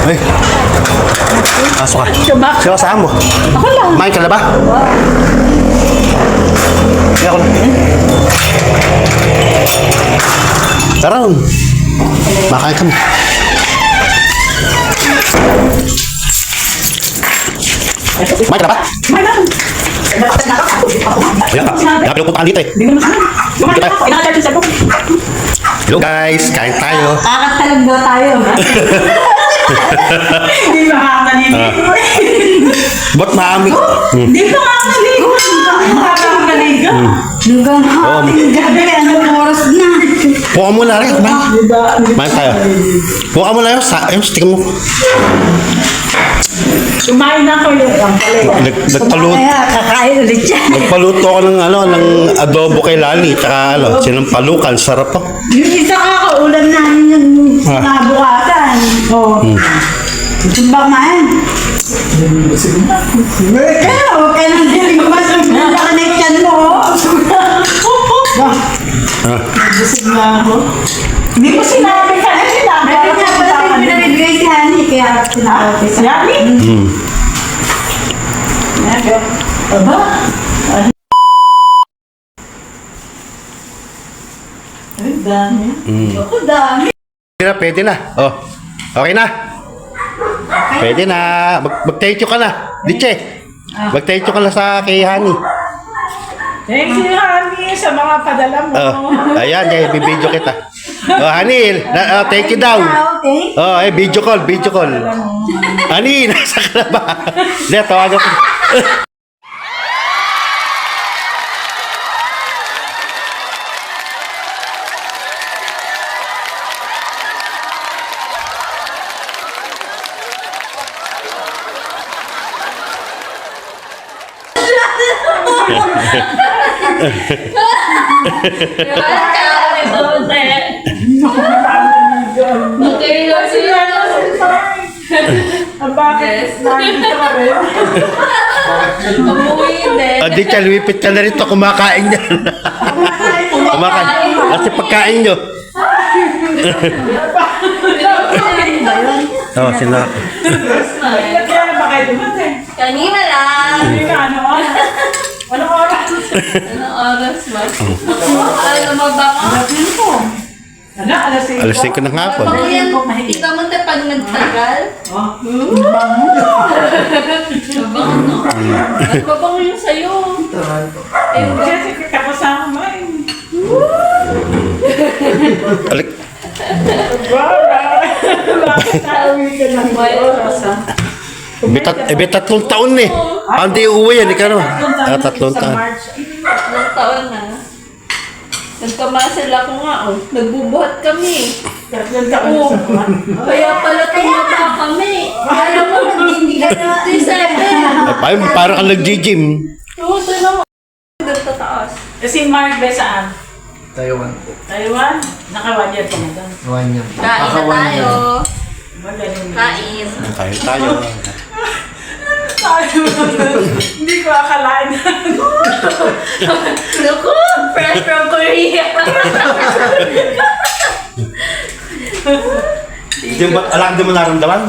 Ay. Pasok ka. Sino kasama mo? Ako lang. Kumain ka na ba? Kaya ako na. Tara. Makain kami. Kumain ka na ba? Kumain lang. Ayan ka. Kaya pinupuntahan dito eh. Hindi mo naman. Kumain ka. Inakatay yung cellphone. Hello guys, kain tayo. Kakatalog daw tayo. Hindi makakaligo. Ba't maamig? Hindi makakaligo. Makakaligo. Hanggang hating gabi. Anong oras na? Puka mo na rin. Kumain tayo. Puka mo na yun. Tingnan mo. Kumain na ako yung Nagpaluto. Kakain ulit siya. Nagpaluto ako ng adobo kay Lali. Tsaka sinampalukan. Sarap to. Yung isa kakaulam namin yung nabukasan. Oo. Gusto ba kumain? Kaya huwag ka nang dilig mas ang connection mo. Busog na ako. Hindi ko sinabi ka na sinabi. Bakit nga pala yung pinamigay si Honey kaya sinabi sa Honey? Aba? Ay, dami. Ako dami. Pwede na. Oh. Okay na. Pwede na. Mag-thank you ka na. Diche. Mag-thank you ka na sa kay Honey. Thank you, Honey, sa mga padala mo. Ayan, bibidyo kita. Oh, Honey, thank you daw. Okay. Oh, video call. Honey, nasa ka na ba? Hindi, tawagan ko. Bakit? Nandito ka rin? Di siya, lumipit ka na rito. Kumakain niya. Kumakain. Kasi pagkain nyo. Oh, sino? Kaya na ba kayo dumating? Kanina lang. Ano oras? Anong oras? Anong oras ba? Ano lumabak ka? Ano? Alas 5? Alas 5 ng hapon. Mabango yan. Kita mo tayo pag nagtagal. Bango. Mabango, no? Mabango yung sa'yo. Kasi kakasama mo eh. Alik. Bakit nauwi ka ng oras ha? Tatlong taon eh. Hindi uuwi yan, ikaw no? 3 taon. Ilang taon na. Nagkamasal ako nga, oh. Nagbubuhat kami. Tatlong taon. Kaya pala tumaba kami. Kaya mo, hindi ka na 37. Ay, parang kang nag-gym. Oo, ito na mo. Nagtataas. Si Mark ba saan? Taiwan po. Taiwan? Naka-1 year ka na doon. 1 year. Kain na tayo. Magaling. Kain. Tayo. Hindi ko akalain. Naku, fresh from Korea. Di mo naramdaman?